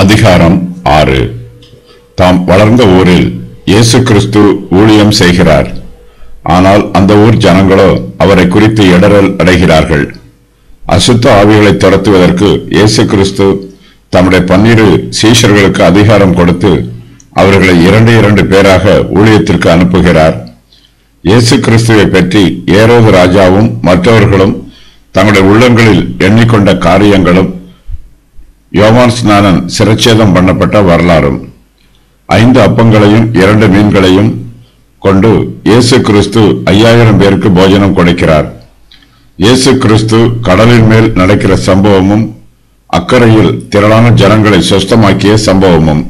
அதிகாரம் 6. தாம் வளர்ந்த ஊரில் இயேசு கிறிஸ்து ஊழியம் செய்கிறார். ஆனால் அந்த ஊர் ஜனங்களோ அவரை குறித்து இடறல் அடைகிறார்கள். அசுத்த ஆவிகளை துரத்துவதற்கு இயேசு கிறிஸ்து தம்முடைய 12 சீஷர்களுக்கு அதிகாரம் கொடுத்து அவர்களை 2 பேராக ஊழியத்திற்கு அனுப்புகிறார். இயேசு கிறிஸ்துவை பற்றி ஏரோது ராஜாவும் மற்றவர்களும் தங்களுடைய உள்ளங்களில் எண்ணிக்கொண்ட காரியங்களும் யோவான் ஸ்நானன் சிரச்சேதம் பண்ணப்பட்ட வரலாறும் 5 அப்பங்களையும் 2 மீன்களையும் கொண்டு இயேசு கிறிஸ்து 5000 பேருக்கு போஜனம் கொடுக்கிறார். இயேசு கிறிஸ்து கடலின் மேல் நடக்கிற சம்பவமும் அக்கறையில் திரளான ஜனங்களை சொஸ்தமாக்கிய சம்பவமும்.